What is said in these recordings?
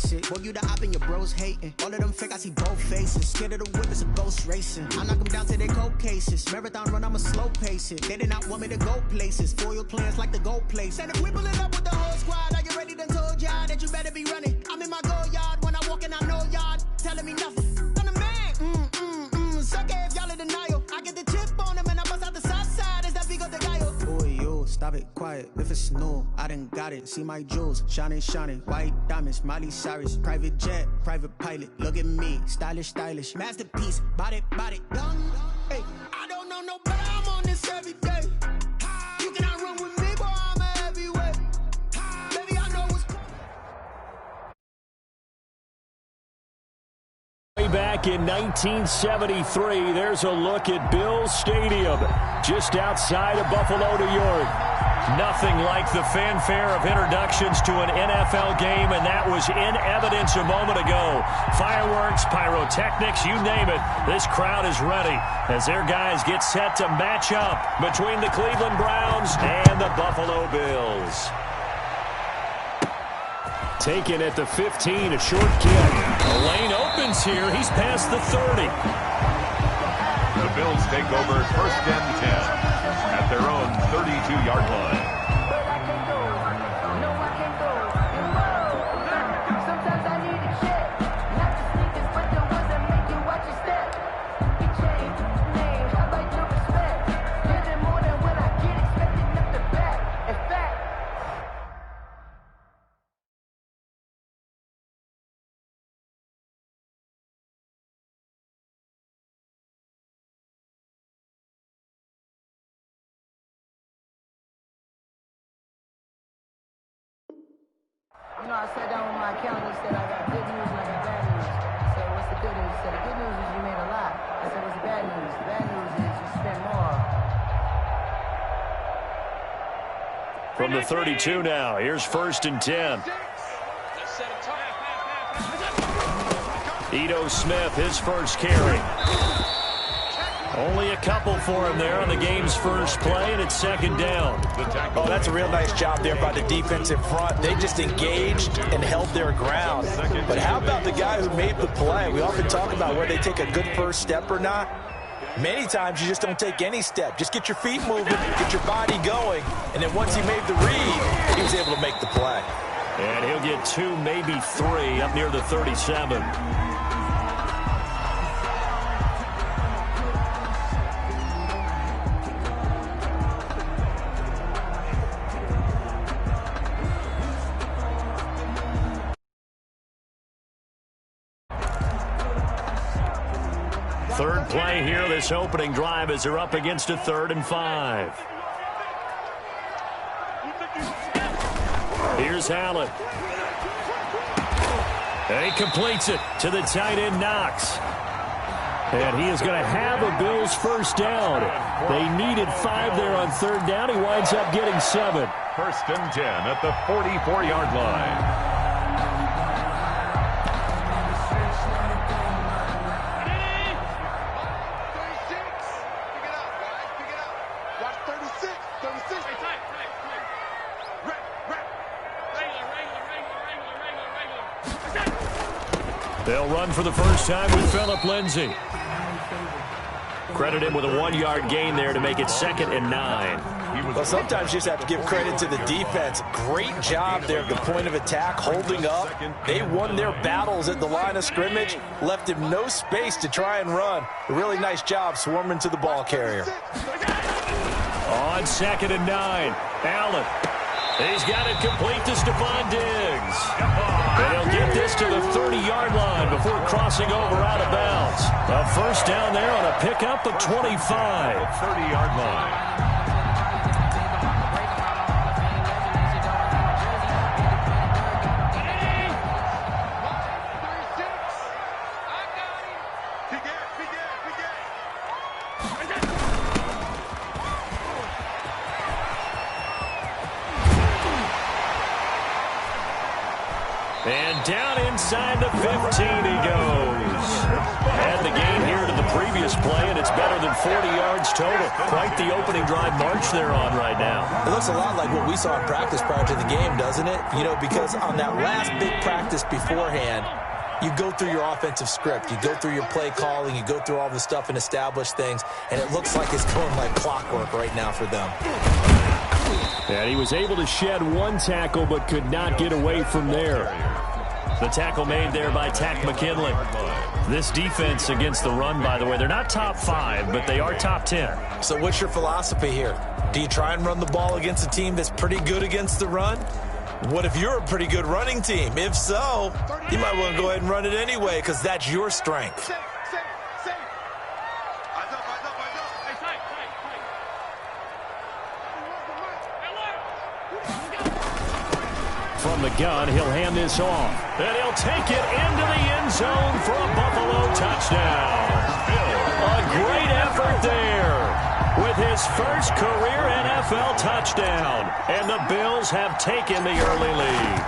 basic. Boy, you the op and your bros hating. All of them fake, I see both faces. Scared of the whip, it's a ghost racing. I knock them down to their cold cases. Marathon run, I'ma slow pace it. They did not want me to go places. Foil plans like the gold place. And if we pulling up with the whole squad, are you ready? Done told y'all that you better be running. I'm in my go yard when I walk in, I know y'all telling me nothing. I'm the man. Suck it if y'all in denial. I get the chip on them and I bust out the south side. Is that Vigo de Gallo? Boy, yo, stop it, quiet. If it's new, I done got it. See my jewels, shining, shining. White diamonds, Miley Cyrus. Private jet, private pilot. Look at me, stylish, stylish. Masterpiece, body, young. Hey, I don't know no better. I'm on this every day. You cannot run with me, boy. I'm a heavyweight. Baby, I know what's Way back in 1973, there's a look at Bills Stadium, just outside of Buffalo, New York. Nothing like the fanfare of introductions to an NFL game, and that was in evidence a moment ago. Fireworks, pyrotechnics, you name it. This crowd is ready as their guys get set to match up between the Cleveland Browns and the Buffalo Bills. Taken at the 15, a short kick. The lane opens here. He's past the 30. The Bills take over first and 10 at their own 32-yard line. You know, I sat down with my accountant. He said, I got good news and I got bad news. I said, what's the good news? He said, the good news is you made a lot. I said, what's the bad news? The bad news is you spent more. From the 32 now, here's first and 10. Ito Smith, his first carry. Only a couple for him there on the game's first play, and it's second down. Oh, that's a real nice job there by the defensive front. They just engaged and held their ground. But how about the guy who made the play? We often talk about whether they take a good first step or not. Many times you just don't take any step. Just get your feet moving, get your body going, and then once he made the read, he was able to make the play. And he'll get 2, maybe 3 up near the 37. Third play here, this opening drive, as they're up against a 3rd and 5. Here's Allen. And he completes it to the tight end, Knox. And he is going to have a Bills first down. They needed 5 there on 3rd down. He winds up getting 7. First and 10 at the 44-yard line. They'll run for the first time with Phillip Lindsay. Credit him with a 1-yard gain there to make it 2nd and 9. Well, sometimes you just have to give credit to the defense. Great job there at the point of attack, holding up. They won their battles at the line of scrimmage, left him no space to try and run. A really nice job swarming to the ball carrier. On 2nd and 9, Allen. He's got it complete to Stephon Diggs. And he'll get this to the 30-yard line before crossing over out of bounds. A first down there on a pickup of 25. 30-yard line. And down inside the 15 he goes. Add the gain here to the previous play, and it's better than 40 yards total. Quite the opening drive march they're on right now. It looks a lot like what we saw in practice prior to the game, doesn't it? You know, because on that last big practice beforehand, you go through your offensive script. You go through your play calling. You go through all the stuff and establish things, and it looks like it's going like clockwork right now for them. And he was able to shed one tackle but could not get away from there. The tackle made there by Tack McKinley. This defense against the run, by the way, they're not top 5, but they are top 10. So what's your philosophy here? Do you try and run the ball against a team that's pretty good against the run? What if you're a pretty good running team? If so, you might want to go ahead and run it anyway because that's your strength. From the gun, he'll hand this off. And he'll take it into the end zone for a Buffalo touchdown. A great effort there with his first career NFL touchdown. And the Bills have taken the early lead.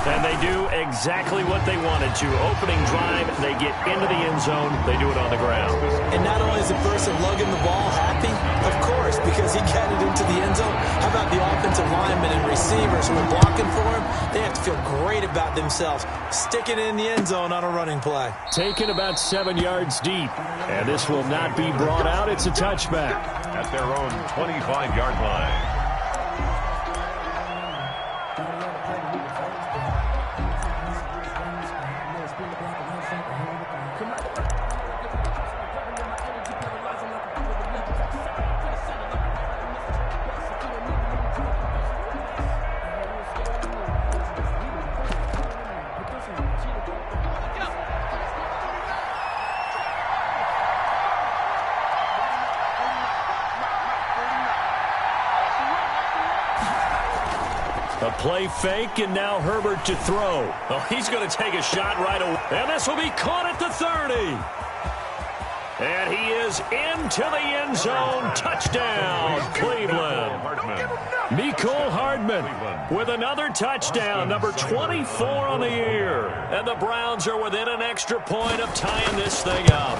And they do exactly what they wanted to. Opening drive, they get into the end zone. They do it on the ground. And not only is the person lugging the ball happy, of course, because he got it into the end zone. How about the offensive linemen and receivers who are blocking for him? They have to feel great about themselves, sticking it in the end zone on a running play. Taken about 7 yards deep. And this will not be brought out. It's a touchback. At their own 25-yard line. A play fake, and now Herbert to throw. Oh, he's going to take a shot right away. And this will be caught at the 30. And he is into the end zone. Touchdown, Cleveland. Mecole Hardman with another touchdown, number 24 on the year. And the Browns are within an extra point of tying this thing up.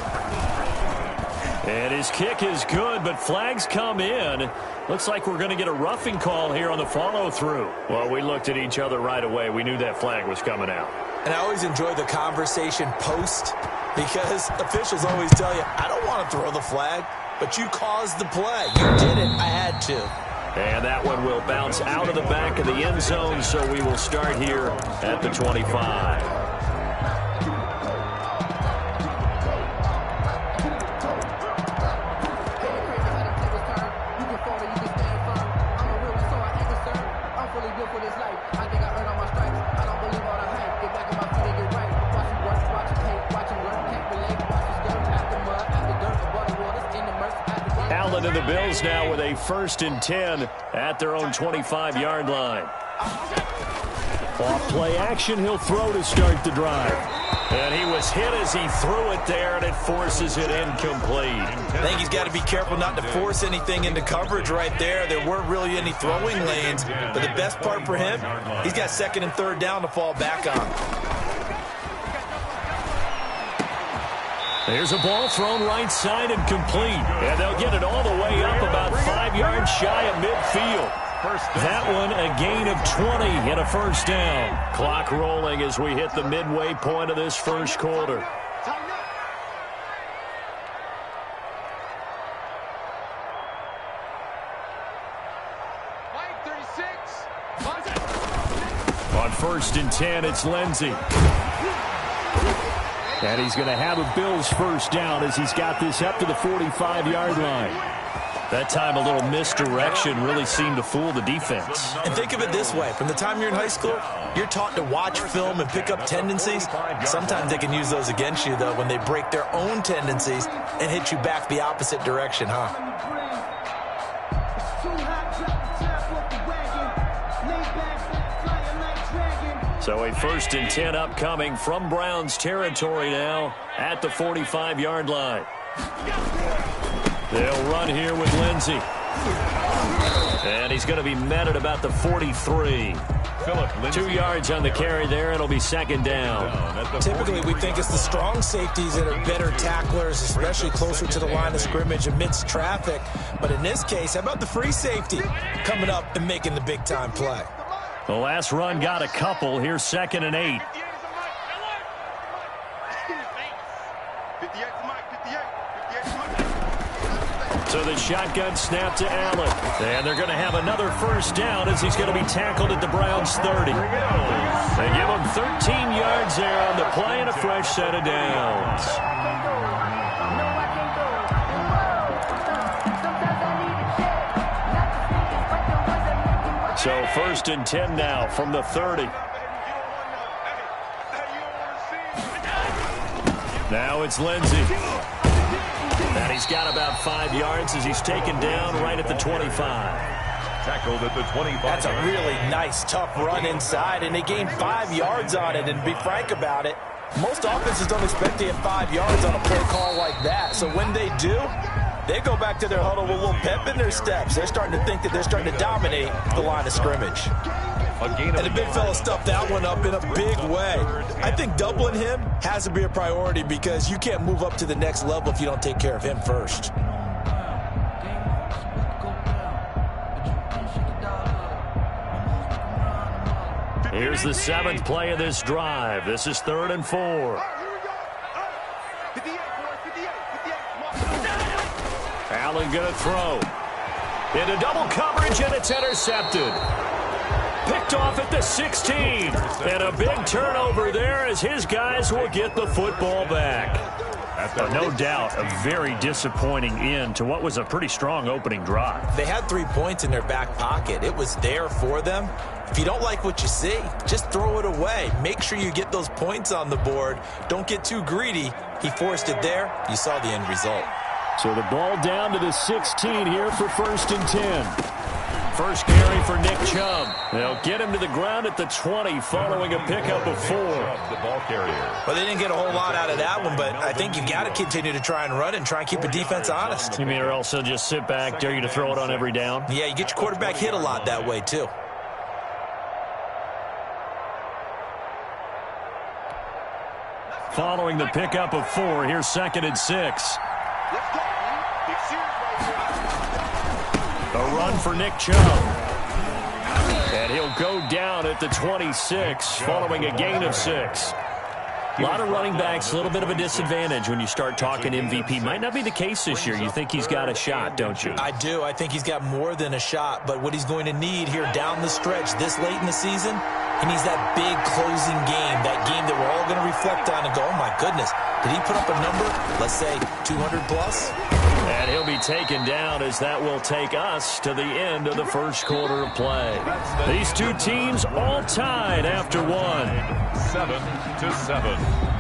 And his kick is good, but flags come in. Looks like we're going to get a roughing call here on the follow-through. Well, we looked at each other right away. We knew that flag was coming out. And I always enjoy the conversation post because officials always tell you, I don't want to throw the flag, but you caused the play. You did it. I had to. And that one will bounce out of the back of the end zone, so we will start here at the 25. And the Bills now with a 1st and 10 at their own 25-yard line. Off play action, he'll throw to start the drive. And he was hit as he threw it there, and it forces it incomplete. I think he's got to be careful not to force anything into coverage right there. There weren't really any throwing lanes, but the best part for him, he's got 2nd and 3rd down to fall back on. There's a ball thrown right side and complete. And they'll get it all the way up about 5 yards shy of midfield. That one a gain of 20 and a 1st down. Clock rolling as we hit the midway point of this first quarter. On 1st and 10, it's Lindsey. And he's going to have a Bills 1st down as he's got this up to the 45-yard line. That time a little misdirection really seemed to fool the defense. And think of it this way. From the time you're in high school, you're taught to watch film and pick up tendencies. Sometimes they can use those against you, though, when they break their own tendencies and hit you back the opposite direction, huh? So a 1st and 10 upcoming from Browns territory now at the 45-yard line. They'll run here with Lindsey. And he's going to be met at about the 43. 2 yards on the carry there. It'll be second down. Typically, we think it's the strong safeties that are better tacklers, especially closer to the line of scrimmage amidst traffic. But in this case, how about the free safety coming up and making the big-time play? The last run got a couple. Here's 2nd and 8. So the shotgun snap to Allen. And they're going to have another first down as he's going to be tackled at the Browns' 30. They give him 13 yards there on the play and a fresh set of downs. So 1st and 10 now from the 30. Now it's Lindsey. And he's got about 5 yards as he's taken down right at the 25. Tackled at the 25. That's a really nice, tough run inside, and they gained 5 yards on it. And to be frank about it, most offenses don't expect to get 5 yards on a play call like that. So when they do, they go back to their huddle with a little pep in their steps. They're starting to think that they're starting to dominate the line of scrimmage. And the big fella stuffed that one up in a big way. I think doubling him has to be a priority because you can't move up to the next level if you don't take care of him first. Here's the 7th play of this drive. This is 3rd and 4. Allen going to throw. Into double coverage, and it's intercepted. Picked off at the 16. And a big turnover there as his guys will get the football back. No doubt, a very disappointing end to what was a pretty strong opening drive. They had 3 points in their back pocket. It was there for them. If you don't like what you see, just throw it away. Make sure you get those points on the board. Don't get too greedy. He forced it there. You saw the end result. So the ball down to the 16 here for 1st and 10. First carry for Nick Chubb. They'll get him to the ground at the 20 following a pickup of 4. The ball carrier. Well, they didn't get a whole lot out of that one, but I think you've got to continue to try and run and try and keep the defense honest. You mean or else they'll just sit back, dare you to throw it on every down? Yeah, you get your quarterback hit a lot that way, too. Following the pickup of 4, here's 2nd and 6. A run for Nick Chubb. And he'll go down at the 26 following a gain of 6. A lot of running backs, a little bit of a disadvantage when you start talking MVP. Might not be the case this year. You think he's got a shot, don't you? I do. I think he's got more than a shot. But what he's going to need here down the stretch this late in the season, he needs that big closing game, that game that we're all going to reflect on and go, oh, my goodness, did he put up a number, let's say 200 plus? And he'll be taken down as that will take us to the end of the first quarter of play. These two teams all tied after 1. 7-7.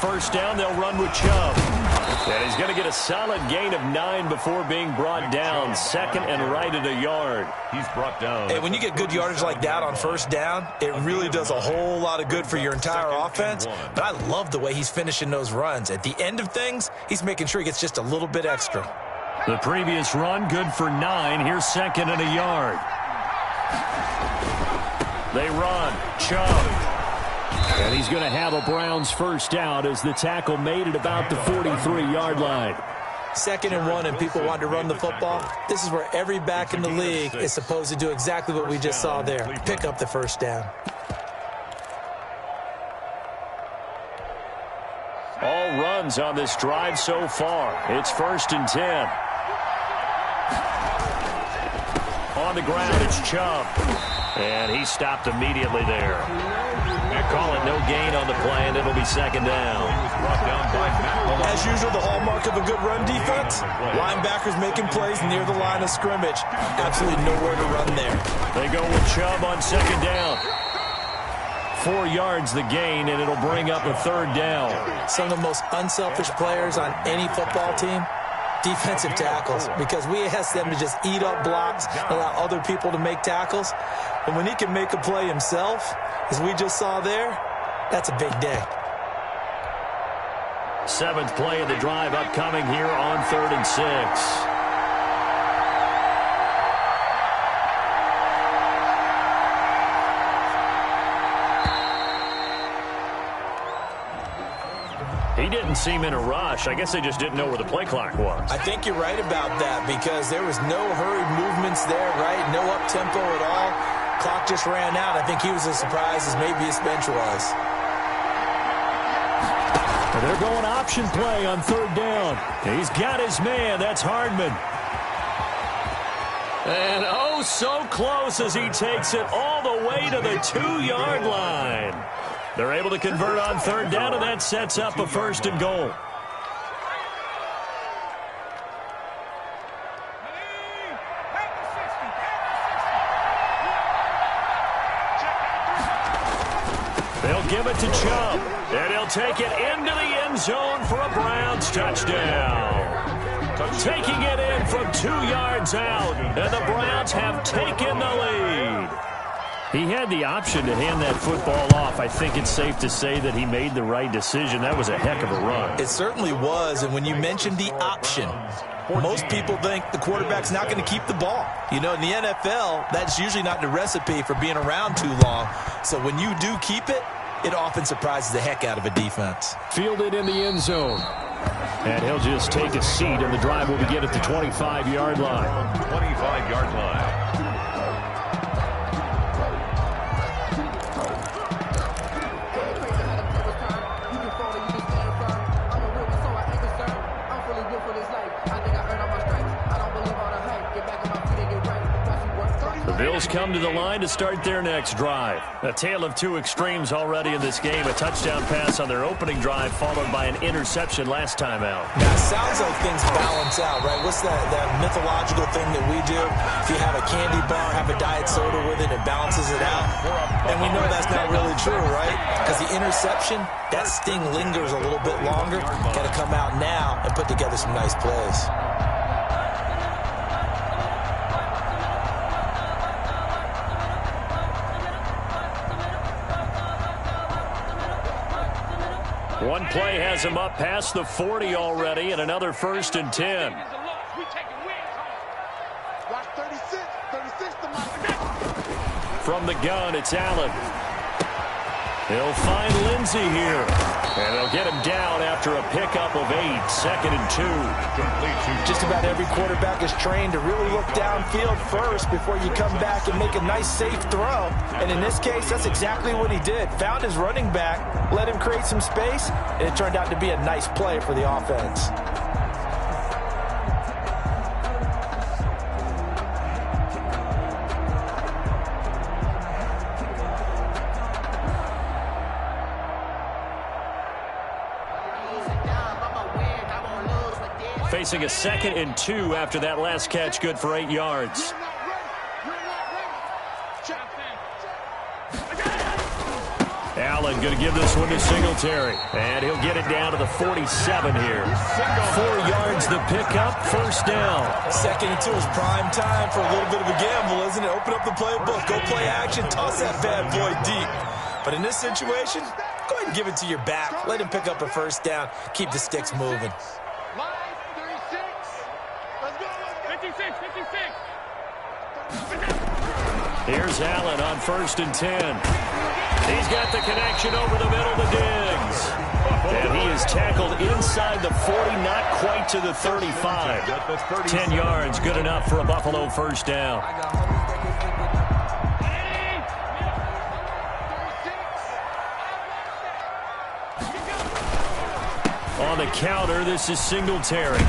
First down, they'll run with Chubb. And he's going to get a solid gain of 9 before being brought down. 2nd and right at a yard. He's brought down. Hey, when you get good yardage like that on first down, it really does a whole lot of good for your entire offense. But I love the way he's finishing those runs. At the end of things, he's making sure he gets just a little bit extra. The previous run, good for 9. Here's 2nd and a yard. They run. Chubb. And he's going to have a Browns first down as the tackle made at about the 43-yard line. 2nd and 1 and people want to run the football. This is where every back in the league is supposed to do exactly what we just saw there. Pick up the first down. All runs on this drive so far. It's 1st and 10. On the ground, it's Chubb. And he stopped immediately there. They're calling no gain on the play, and it'll be 2nd down. As usual, the hallmark of a good run defense, linebackers making plays near the line of scrimmage. Absolutely nowhere to run there. They go with Chubb on 2nd down. 4 yards the gain, and it'll bring up a 3rd down. Some of the most unselfish players on any football team, defensive tackles, because we ask them to just eat up blocks, allow other people to make tackles. And when he can make a play himself, as we just saw there, that's a big day. 7th play of the drive upcoming here on 3rd and 6. He didn't seem in a rush. I guess they just didn't know where the play clock was. I think you're right about that because there was no hurried movements there, right? No up-tempo at all. Clock just ran out. I think he was as surprised as maybe his bench was. They're going option play on 3rd down. He's got his man. That's Hardman. And oh, so close as he takes it all the way to the 2-yard line. They're able to convert on 3rd down, and that sets up a 1st and goal. They'll give it to Chubb, and he'll take it into the end zone for a Browns touchdown. Taking it in from 2 yards out, and the Browns have taken the lead. He had the option to hand that football off. I think it's safe to say that he made the right decision. That was a heck of a run. It certainly was, and when you mentioned the option, most people think the quarterback's not going to keep the ball. You know, in the NFL, that's usually not the recipe for being around too long. So when you do keep it, it often surprises the heck out of a defense. Fielded in the end zone. And he'll just take a seat, and the drive will begin at the 25-yard line. 25-yard line. Bills come to the line to start their next drive. A tale of 2 extremes already in this game. A touchdown pass on their opening drive followed by an interception last time out. Now, it sounds like things balance out, right? What's that mythological thing that we do? If you have a candy bar, have a diet soda with it, it balances it out. And we know that's not really true, right? Because the interception, that sting lingers a little bit longer. Got to come out now and put together some nice plays. One play has him up past the 40 already, and another 1st and 10. From the gun, it's Allen. He'll find Lindsey here. And they'll get him down after a pickup of 8, 2nd and 2. Just about every quarterback is trained to really look downfield first before you come back and make a nice, safe throw. And in this case, that's exactly what he did. Found his running back, let him create some space, and it turned out to be a nice play for the offense. Facing a 2nd and 2 after that last catch, good for 8 yards. Allen going to give this one to Singletary. And he'll get it down to the 47 here. 4 yards the pickup, 1st down. 2nd and 2 is prime time for a little bit of a gamble, isn't it? Open up the playbook, go play action, toss that bad boy deep. But in this situation, go ahead and give it to your back. Let him pick up a 1st down, keep the sticks moving. 56. Here's Allen on 1st and 10. He's got the connection over the middle to Diggs. And he is tackled inside the 40, not quite to the 35. 10 yards, good enough for a Buffalo 1st down. On the counter, this is Singletary.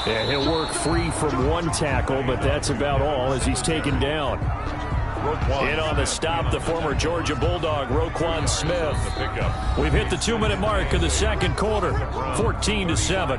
And he'll work free from 1 tackle, but that's about all as he's taken down. In on the stop, the former Georgia Bulldog, Roquan Smith. We've hit the 2-minute mark of the 2nd quarter, 14-7.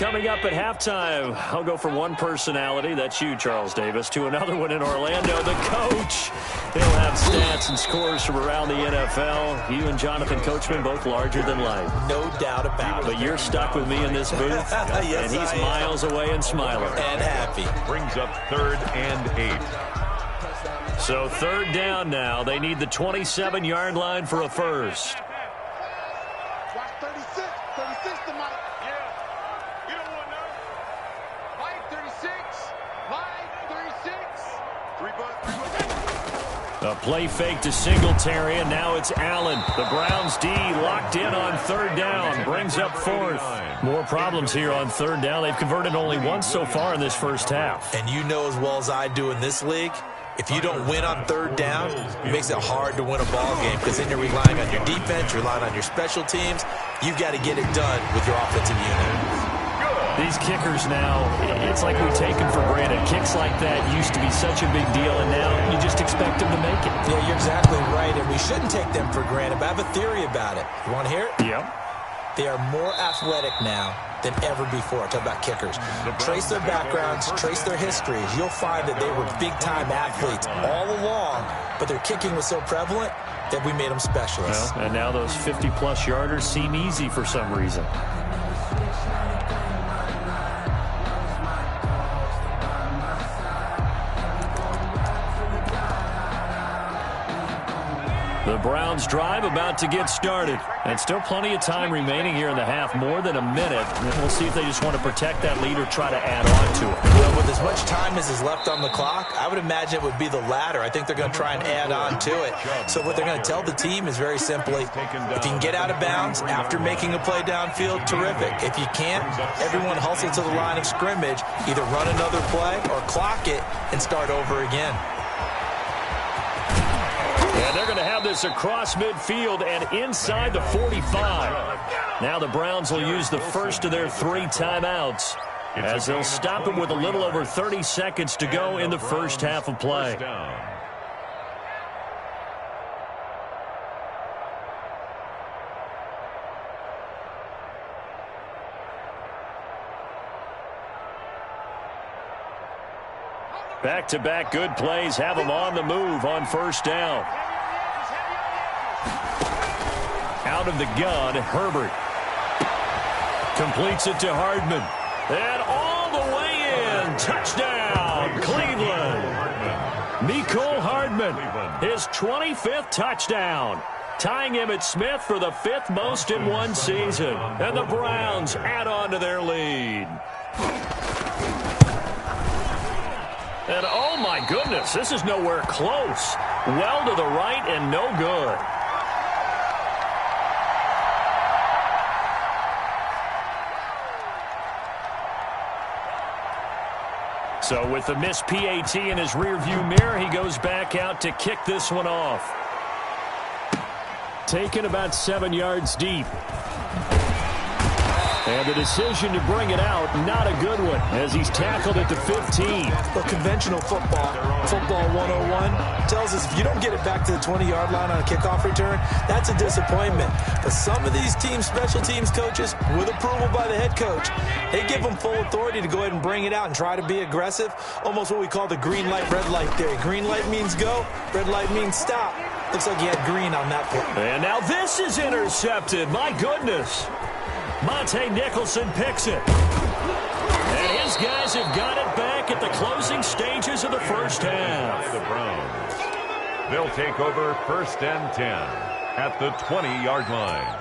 coming up at halftime. I'll go from one personality, that's you, Charles Davis, to another one in Orlando, the coach. He'll have stats and scores from around the NFL. You and Jonathan Coachman, both larger than life. No doubt about it. But you're stuck with me in this booth, yes, and he's miles away and smiling. And happy. Brings up 3rd and 8. So 3rd down now. They need the 27-yard line for a first. Watch 36. 36 to Mike. Yeah. You don't want to know. Mike 36. Mike 36. 3 bucks. A play fake to Singletary, and now it's Allen. The Browns D locked in on 3rd down. Brings up 4th. More problems here on 3rd down. They've converted only once so far in this first half. And you know as well as I do in this league, if you don't win on 3rd down, it makes it hard to win a ball game because then you're relying on your defense, you're relying on your special teams. You've got to get it done with your offensive unit. These kickers now, it's like we take them for granted. Kicks like that used to be such a big deal, and now you just expect them to make it. Yeah, you're exactly right, and we shouldn't take them for granted, but I have a theory about it. You want to hear it? Yep. They are more athletic now than ever before. Talk about kickers. Trace their backgrounds, trace their histories. You'll find that they were big-time athletes all along, but their kicking was so prevalent that we made them specialists. Well, and now those 50-plus yarders seem easy for some reason. The Browns drive about to get started. And still plenty of time remaining here in the half, more than a minute. And we'll see if they just want to protect that lead or try to add on to it. Well, with as much time as is left on the clock, I would imagine it would be the latter. I think they're going to try and add on to it. So what they're going to tell the team is very simply, if you can get out of bounds after making a play downfield, terrific. If you can't, everyone hustle to the line of scrimmage, either run another play or clock it and start over again. And they're going to have this across midfield and inside the 45. Now the Browns will use the first of their 3 timeouts as they'll stop it with a little over 30 seconds to go in the first half of play. Back-to-back good plays have them on the move on 1st down. Out of the gun, Herbert. Completes it to Hardman. And all the way in. Touchdown, Cleveland. Mecole Hardman, his 25th touchdown. Tying Emmitt Smith for the 5th most in one season. And the Browns add on to their lead. And oh my goodness, this is nowhere close. Well to the right and no good. So with the missed PAT in his rearview mirror, he goes back out to kick this one off. Taken about 7 yards deep. And the decision to bring it out, not a good one, as he's tackled at the 15. Well, conventional football 101, tells us if you don't get it back to the 20-yard line on a kickoff return, that's a disappointment. But some of these teams, special teams coaches, with approval by the head coach, they give them full authority to go ahead and bring it out and try to be aggressive, almost what we call the green light, red light theory. Green light means go, red light means stop. Looks like he had green on that play. And now this is intercepted. My goodness. Monte Nicholson picks it. And his guys have got it back at the closing stages of the first half. The Browns. They'll take over 1st and 10 at the 20-yard line.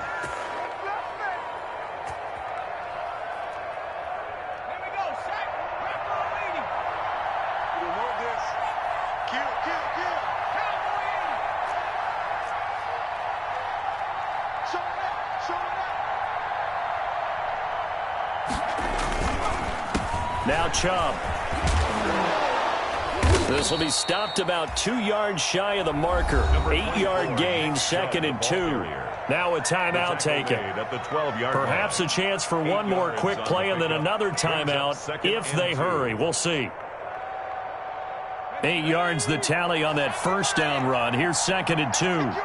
Now Chubb. This will be stopped about 2 yards shy of the marker. 8-yard gain, 2nd and 2. Now a timeout taken. Perhaps a chance for one more quick play and then another timeout if they hurry. We'll see. 8 yards the tally on that first down run. Here's 2nd and 2.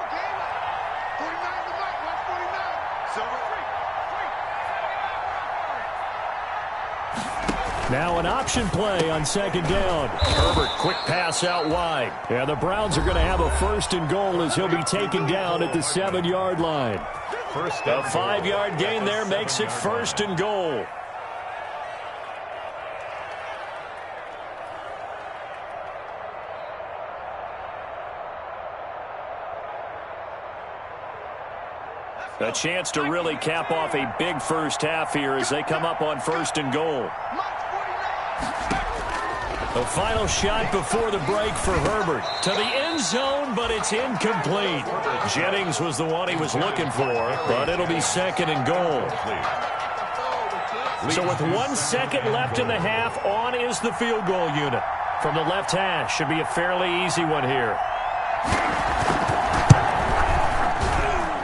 Now an option play on second down. Herbert, quick pass out wide. Yeah, the Browns are going to have a 1st and goal as he'll be taken down at the 7-yard line. A 5-yard gain there makes it 1st and goal. A chance to really cap off a big first half here as they come up on 1st and goal. A final shot before the break for Herbert. To the end zone, but it's incomplete. Jennings was the one he was looking for, but it'll be 2nd and goal. So with 1 second left in the half, on is the field goal unit. From the left hash, should be a fairly easy one here.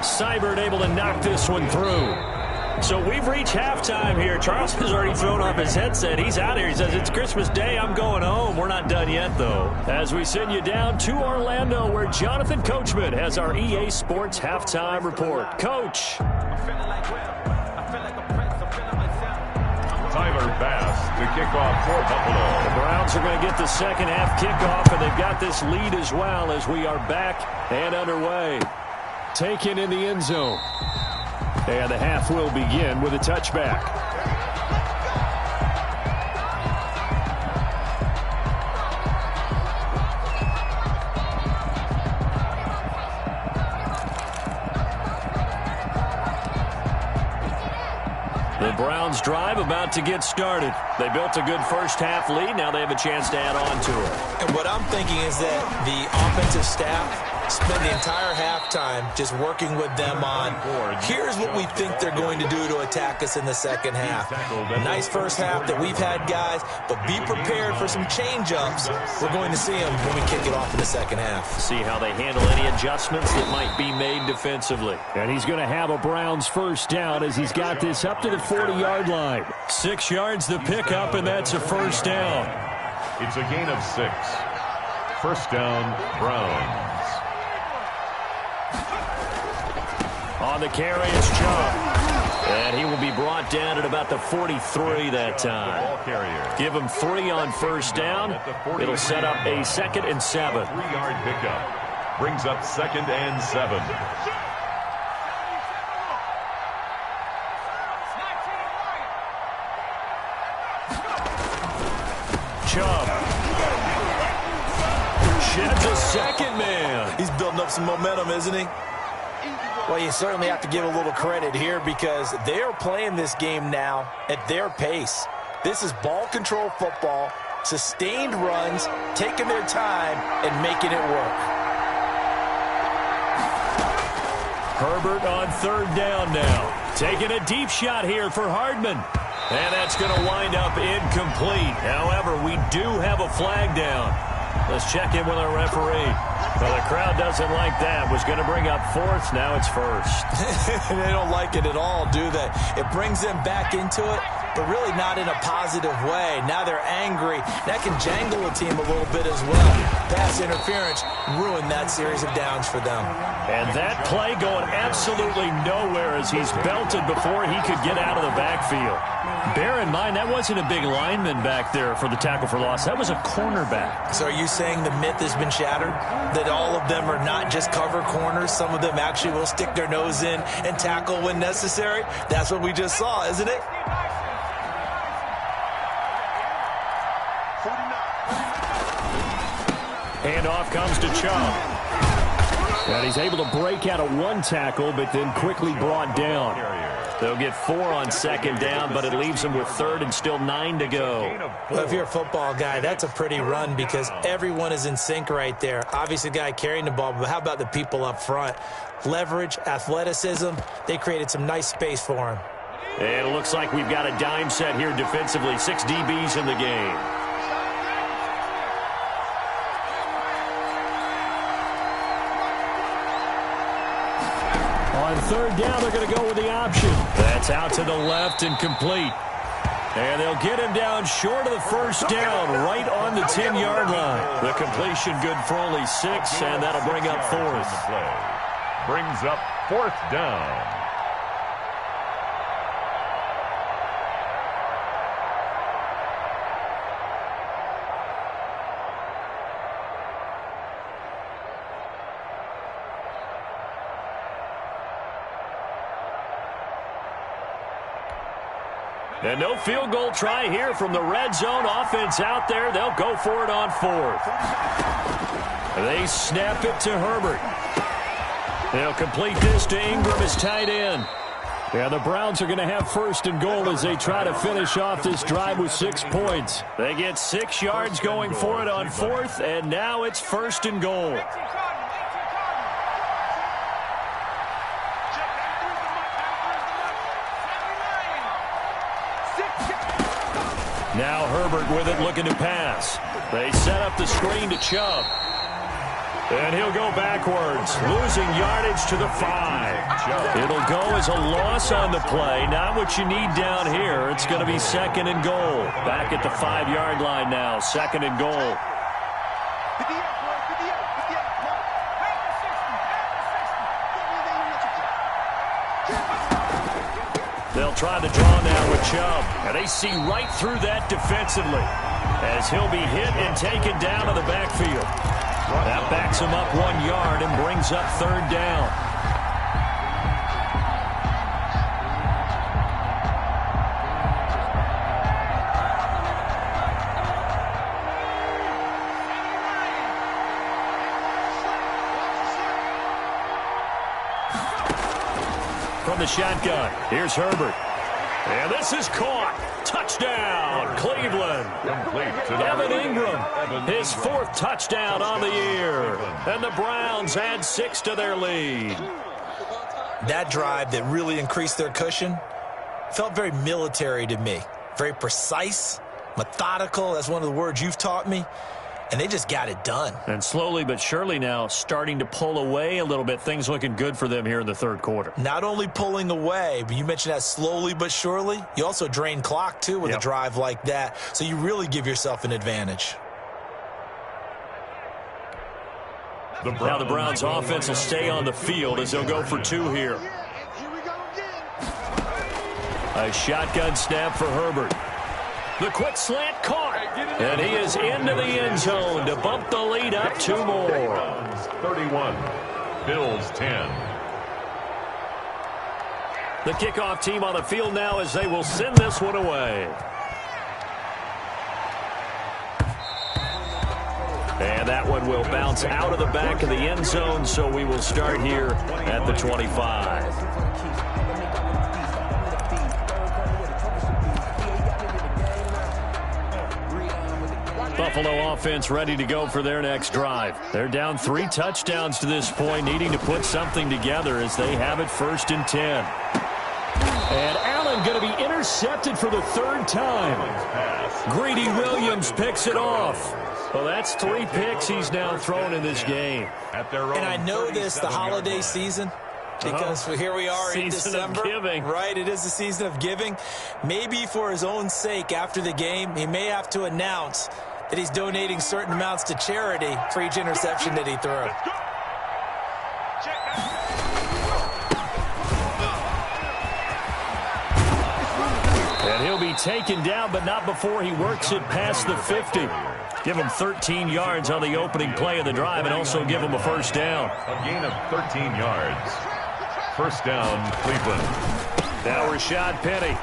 Seibert able to knock this one through. So we've reached halftime here. Charles has already thrown off his headset. He's out here. He says, it's Christmas Day. I'm going home. We're not done yet, though. As we send you down to Orlando, where Jonathan Coachman has our EA Sports halftime report. Coach. Tyler Bass to kick off for Buffalo. The Browns are going to get the second half kickoff, and they've got this lead as well as we are back and underway. Taken in the end zone. And the half will begin with a touchback. The Browns drive about to get started. They built a good first half lead. Now they have a chance to add on to it. And what I'm thinking is that the offensive staff spend the entire halftime just working with them on, here's what we think they're going to do to attack us in the second half. Nice first half that we've had, guys, but be prepared for some change-ups. We're going to see them when we kick it off in the second half. See how they handle any adjustments that might be made defensively. And he's going to have a Browns 1st down as he's got this up to the 40-yard line. 6 yards the pickup, and that's a 1st down. It's a gain of 6. 1st down, Browns. On the carry, it's Chubb. And he will be brought down at about the 43 that time. Give him 3 on 1st down. It'll set up a 2nd and 7. 3-yard pickup. Brings up 2nd and 7. Chubb. Sheds a 2nd man. He's building up some momentum, isn't he? Well, you certainly have to give a little credit here because they are playing this game now at their pace. This is ball control football, sustained runs, taking their time, and making it work. Herbert on 3rd down now. Taking a deep shot here for Hardman. And that's going to wind up incomplete. However, we do have a flag down. Let's check in with our referee. Well, the crowd doesn't like that. Was going to bring up 4th. Now it's 1st. They don't like it at all, do they? It brings them back into it, but really not in a positive way. Now they're angry. That can jangle a team a little bit as well. Pass interference ruined that series of downs for them. And that play going absolutely nowhere as he's belted before he could get out of the backfield. Bear in mind, that wasn't a big lineman back there for the tackle for loss. That was a cornerback. So are you saying the myth has been shattered? That all of them are not just cover corners? Some of them actually will stick their nose in and tackle when necessary? That's what we just saw, isn't it? Handoff comes to Chubb. And he's able to break out of 1 tackle, but then quickly brought down. They'll get 4 on 2nd down, but it leaves them with 3rd and still 9 to go. Well, if you're a football guy, that's a pretty run because everyone is in sync right there. Obviously, the guy carrying the ball, but how about the people up front? Leverage, athleticism, they created some nice space for him. And it looks like we've got a dime set here defensively. 6 DBs in the game. On 3rd down, they're going to go with the option. That's out to the left and complete. And they'll get him down short of the 1st down, right on the 10-yard line. The completion good for only 6, and that'll bring up 4th. Brings up 4th down. And no field goal try here from the red zone. Offense out there. They'll go for it on 4th. They snap it to Herbert. They'll complete this to Ingram as tight end. Yeah, the Browns are going to have 1st and goal as they try to finish off this drive with 6 points. They get 6 yards going for it on 4th, and now it's 1st and goal. Now Herbert with it, looking to pass. They set up the screen to Chubb. And he'll go backwards, losing yardage to the 5. It'll go as a loss on the play. Not what you need down here. It's going to be 2nd and goal. Back at the 5-yard line now, 2nd and goal. They'll try the draw now with Chubb. And they see right through that defensively as he'll be hit and taken down to the backfield. That backs him up 1 yard and brings up 3rd down. From the shotgun, here's Herbert. And this is caught. Touchdown, Cleveland. Evan Ingram, his 4th touchdown on the year. And the Browns add 6 to their lead. That drive that really increased their cushion felt very military to me. Very precise, methodical. That's one of the words you've taught me. And they just got it done. And slowly but surely now starting to pull away a little bit. Things looking good for them here in the 3rd quarter. Not only pulling away, but you mentioned that slowly but surely. You also drain clock, too, with a drive like that. So you really give yourself an advantage. Now the Browns offense will stay on the field as they'll go for 2 here. A shotgun snap for Herbert. The quick slant caught. And he is into the end zone to bump the lead up 2 more. 31, Bills 10. The kickoff team on the field now as they will send this one away. And that one will bounce out of the back of the end zone, so we will start here at the 25. Buffalo offense ready to go for their next drive. They're down 3 touchdowns to this point, needing to put something together as they have it 1st and 10. And Allen going to be intercepted for the 3rd time. Greedy Williams picks it off. Well, that's 3 picks he's now thrown in this game. And I know this, the holiday season, because here we are in December. Right, it is the season of giving. Maybe for his own sake after the game, he may have to announce that he's donating certain amounts to charity for each interception that he threw. And he'll be taken down, but not before he works it past the 50. Give him 13 yards on the opening play of the drive and also give him a 1st down. A gain of 13 yards. 1st down, Cleveland. Now Rashad Penny.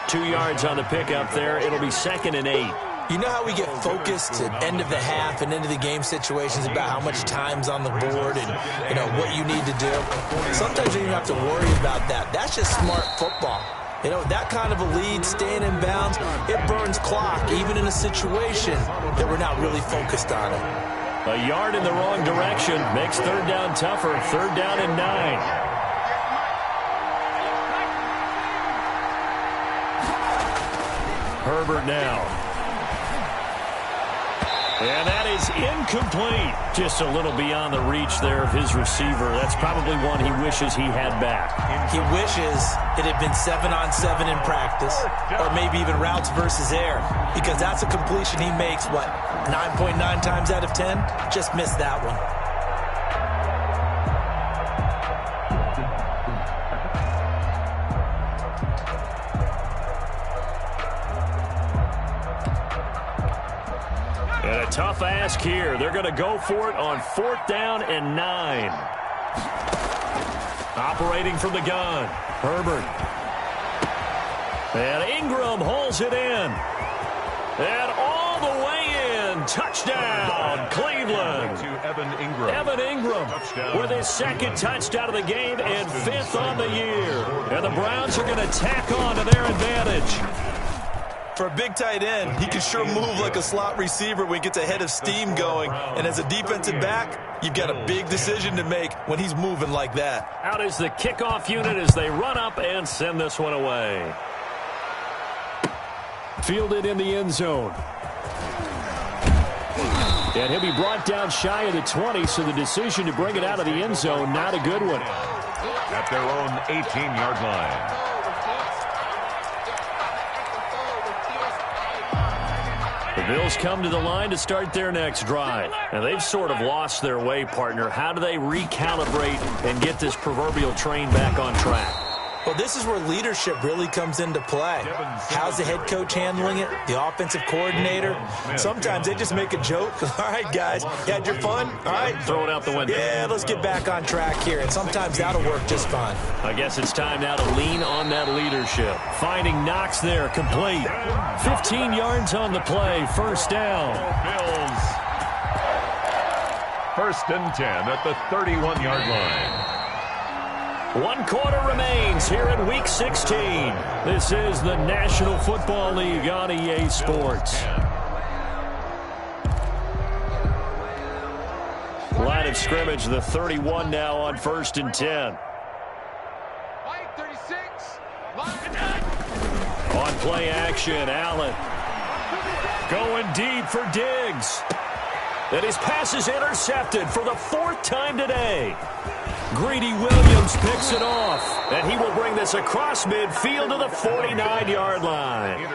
2 yards on the pickup there. It'll be 2nd and 8. You know how we get focused at end of the half and end of the game situations about how much time's on the board and, you know, what you need to do? Sometimes you don't have to worry about that. That's just smart football. You know, that kind of a lead, staying in bounds, it burns clock, even in a situation that we're not really focused on it. A yard in the wrong direction makes 3rd down tougher. 3rd down and 9. Herbert now. And that is incomplete. Just a little beyond the reach there of his receiver. That's probably one he wishes he had back. He wishes it had been 7-on-7 in practice, or maybe even routes versus air, because that's a completion he makes, what, 9.9 times out of 10? Just missed that one. And a tough ask here. They're going to go for it on 4th down and 9. Operating from the gun, Herbert. And Ingram holds it in. And all the way in. Touchdown, Cleveland. To Evan Ingram. Evan Ingram with his second touchdown of the game and fifth on the year. And the Browns are going to tack on to their advantage. For a big tight end, he can sure move like a slot receiver when he gets a head of steam going. And as a defensive back, you've got a big decision to make when he's moving like that. Out is the kickoff unit as they run up and send this one away. Fielded in the end zone. And he'll be brought down shy of the 20, so the decision to bring it out of the end zone, not a good one. At their own 18-yard line. The Bills come to the line to start their next drive. And they've sort of lost their way, partner. How do they recalibrate and get this proverbial train back on track? Well, this is where leadership really comes into play. How's the head coach handling it? The offensive coordinator? Sometimes they just make a joke. All right, guys, you had your fun? All right. Throw it out the window. Yeah, let's get back on track here. And sometimes that'll work just fine. I guess it's time now to lean on that leadership. Finding Knox there, complete. 15 yards on the play, first down. Bills. First and 10 at the 31-yard line. 1 quarter remains here in Week 16. This is the National Football League on EA Sports. Line of scrimmage, the 31 now on first and 10. On play action, Allen. Going deep for Diggs. And his pass is intercepted for the 4th time today. Greedy Williams picks it off, and he will bring this across midfield to the 49-yard line.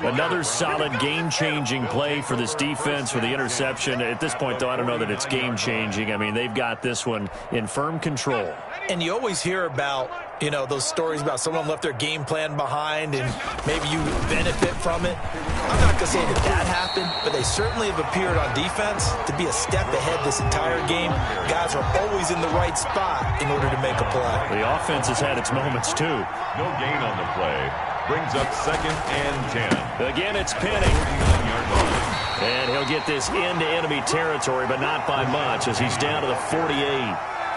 Another solid game-changing play for this defense for the interception. At this point, though, I don't know that it's game-changing. I mean, they've got this one in firm control. And you always hear about, you know, those stories about someone left their game plan behind and maybe you benefit from it. I'm not going to say that happened, but they certainly have appeared on defense to be a step ahead this entire game. Guys are always in the right spot in order to make a play. The offense has had its moments, too. No gain on the play. Brings up second and 10. Again, it's Penning. And he'll get this into enemy territory, but not by much as he's down to the 48.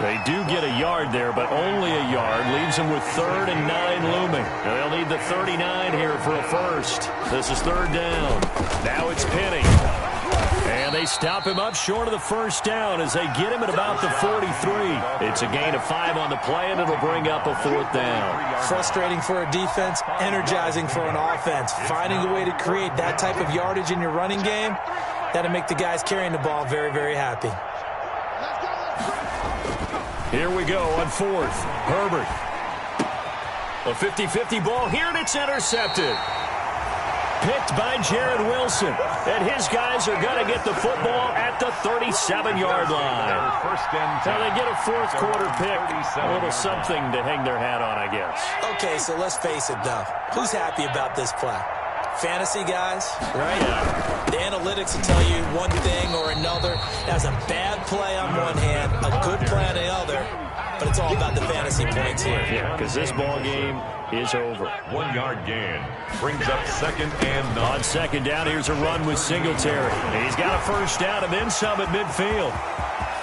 They do get a yard there, but only a yard. Leaves them with 3rd and 9 looming. They'll need the 39 here for a first. This is 3rd down. Now it's Penning. And they stop him up short of the first down as they get him at about the 43. It's a gain of 5 on the play, and it'll bring up a 4th down. Frustrating for a defense, energizing for an offense. Finding a way to create that type of yardage in your running game, that'll make the guys carrying the ball very, very happy. Here we go on 4th. Herbert. A 50-50 ball here, and it's intercepted. Picked by Jared Wilson. And his guys are going to get the football at the 37-yard line. Now they get a 4th quarter pick. A little something to hang their hat on, I guess. Okay, so let's face it, though. Who's happy about this play? Fantasy guys, right? Yeah. The analytics will tell you one thing or another. That's a bad play on one hand, a good play on the other, but it's all about the fantasy points here. Yeah, because this ball game is over. 1 yard gain. Brings up second and 9. On second down, here's a run with Singletary. He's got a first down and then some at midfield.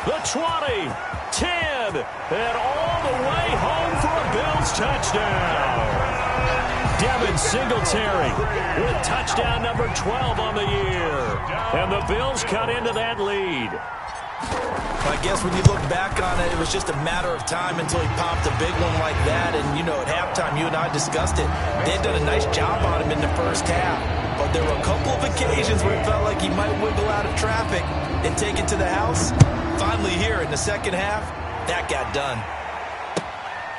The 20, 10, and all the way home for a Bills touchdown. Devin Singletary with touchdown number 12 on the year. And the Bills cut into that lead. I guess when you look back on it, it was just a matter of time until he popped a big one like that. And, you know, at halftime, you and I discussed it. They had done a nice job on him in the first half. But there were a couple of occasions where it felt like he might wiggle out of traffic and take it to the house. Finally here in the second half, that got done.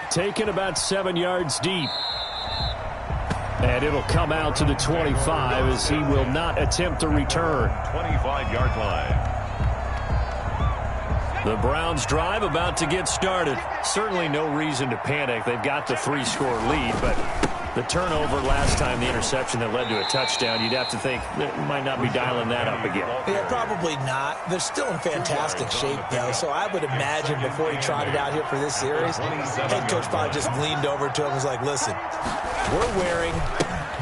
Taken about 7 yards deep. And it'll come out to the 25 as he will not attempt to return. 25-yard line. The Browns drive about to get started. Certainly no reason to panic. They've got the 3-score lead, but The turnover last time, the interception that led to a touchdown, you'd have to think that might not be dialing that up again. Yeah, probably not. They're still in fantastic shape, though, so I would imagine before he trotted out here for this series, head coach probably just leaned over to him and was like, listen, we're wearing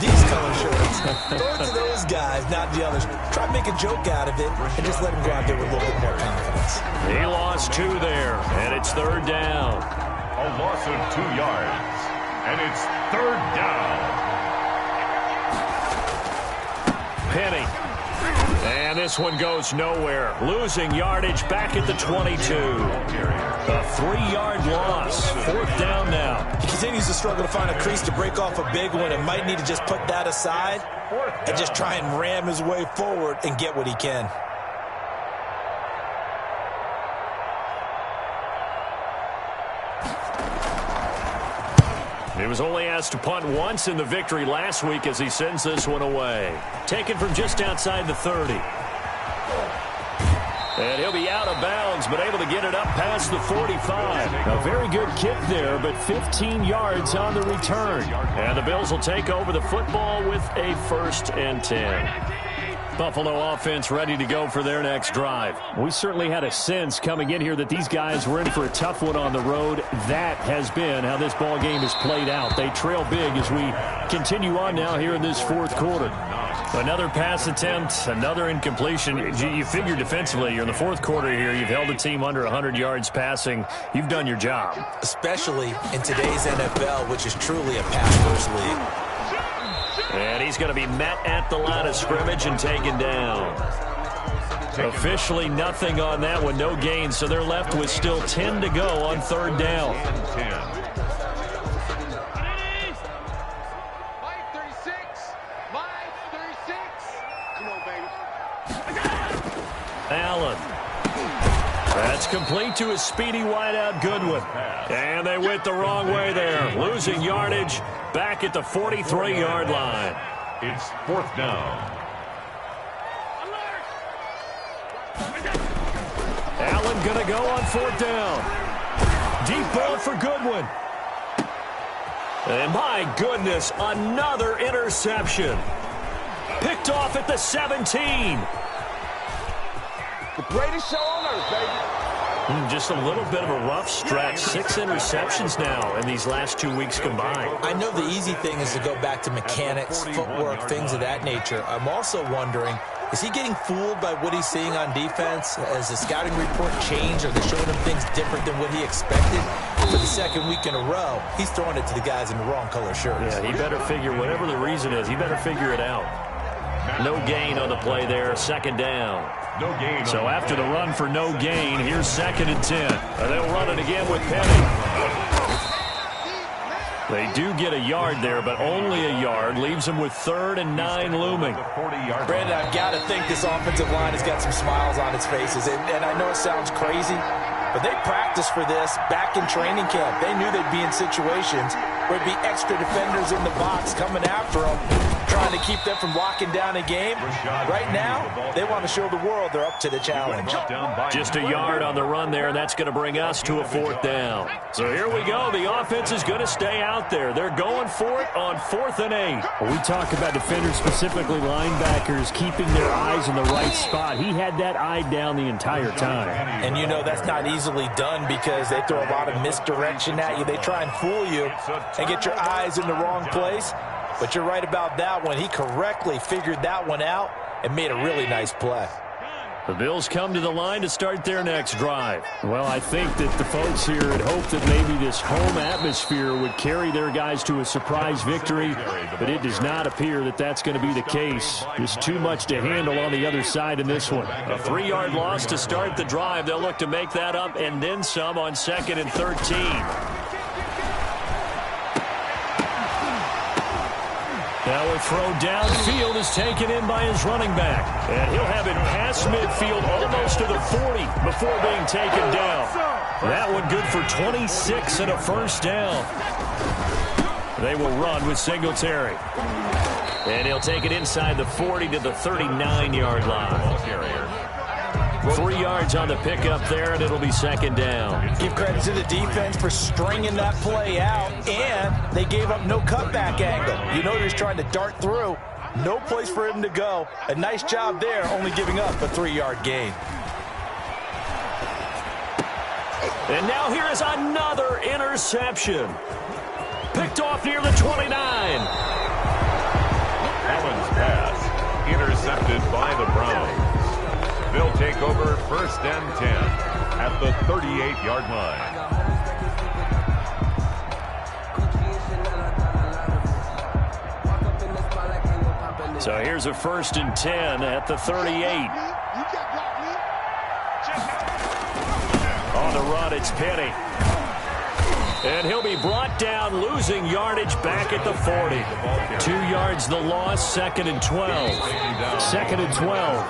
these color shirts. Throw it to those guys, not the others. Try to make a joke out of it and just let him go out there with a little bit more confidence. He lost 2 there, and it's 3rd down. A loss of 2 yards, and it's 3rd down. Penny. And this one goes nowhere. Losing yardage back at the 22. A 3-yard loss. 4th down now. He continues to struggle to find a crease to break off a big one and might need to just put that aside and just try and ram his way forward and get what he can. He was only asked to punt once in the victory last week as he sends this one away. Taken from just outside the 30. And he'll be out of bounds, but able to get it up past the 45. A very good kick there, but 15 yards on the return. And the Bills will take over the football with a 1st and 10. Buffalo offense ready to go for their next drive. We certainly had a sense coming in here that these guys were in for a tough one on the road. That has been how this ball game has played out. They trail big as we continue on now here in this 4th quarter. Another pass attempt, another incompletion. You figure defensively, you're in the 4th quarter here. You've held a team under 100 yards passing. You've done your job. Especially in today's NFL, which is truly a pass-first league. And he's going to be met at the line of scrimmage and taken down. Officially nothing on that one, no gain, so they're left with still 10 to go on 3rd down. 536. Come on, baby. Allen. That's complete to his speedy wideout Goodwin. And they went the wrong way there. Losing yardage back at the 43-yard line. It's 4th down. Allen going to go on 4th down. Deep ball for Goodwin. And my goodness, another interception. Picked off at the 17. The greatest show on earth, baby. Just a little bit of a rough stretch. 6 interceptions now in these last 2 weeks combined. I know the easy thing is to go back to mechanics, footwork, things of that nature. I'm also wondering, is he getting fooled by what he's seeing on defense? Has the scouting report changed? Are they showing him things different than what he expected? For the 2nd week in a row, he's throwing it to the guys in the wrong color shirts. Yeah, he better figure, whatever the reason is, he better figure it out. No gain on the play there, 2nd down. No gain. So after the run for no gain, here's 2nd and 10. They'll run it again with Penny. They do get a yard there, but only a yard. Leaves them with 3rd and 9 looming. Brandon, I've got to think this offensive line has got some smiles on its faces. And I know it sounds crazy, but they practiced for this back in training camp. They knew they'd be in situations where it'd be extra defenders in the box coming after them, trying to keep them from locking down a game. Right now, they want to show the world they're up to the challenge. Just a yard on the run there, and that's going to bring us to a 4th down. So here we go. The offense is going to stay out there. They're going for it on 4th and 8. When we talk about defenders, specifically linebackers, keeping their eyes in the right spot. He had that eye down the entire time. And you know that's not easily done because they throw a lot of misdirection at you. They try and fool you and get your eyes in the wrong place. But you're right about that one. He correctly figured that one out and made a really nice play. The Bills come to the line to start their next drive. Well, I think that the folks here had hoped that maybe this home atmosphere would carry their guys to a surprise victory, but it does not appear that that's going to be the case. There's too much to handle on the other side in this one. A 3-yard loss to start the drive. They'll look to make that up and then some on 2nd and 13. Now a throw downfield is taken in by his running back. And he'll have it past midfield almost to the 40 before being taken down. That one good for 26 and a 1st down. They will run with Singletary. And he'll take it inside the 40 to the 39-yard line. 3 yards on the pickup there, and it'll be second down. Give credit to the defense for stringing that play out, and they gave up no cutback angle. You know he was trying to dart through. No place for him to go. A nice job there, only giving up a 3-yard gain. And now here is another interception. Picked off near the 29. Allen's pass intercepted by the Browns. They'll take over 1st and 10 at the 38-yard line. So here's a 1st and 10 at the 38. On the run, it's Penny. And he'll be brought down, losing yardage back at the 40. 2 yards the loss, 2nd and 12. 2nd and 12.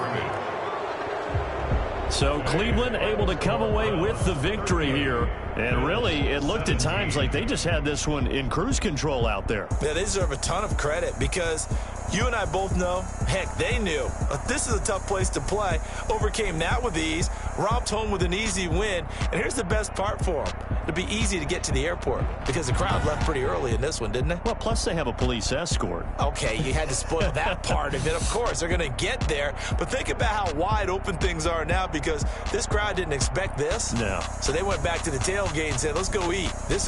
So Cleveland able to come away with the victory here. And really, it looked at times like they just had this one in cruise control out there. Yeah, they deserve a ton of credit because you and I both know, heck, they knew. This is a tough place to play. Overcame that with ease, romped home with an easy win. And here's the best part for them. It'll be easy to get to the airport because the crowd left pretty early in this one, didn't they? Well, plus they have a police escort. Okay, you had to spoil that part of it. Of course, they're going to get there. But think about how wide open things are now because this crowd didn't expect this. No. So they went back to the tailgate and said, let's go eat. This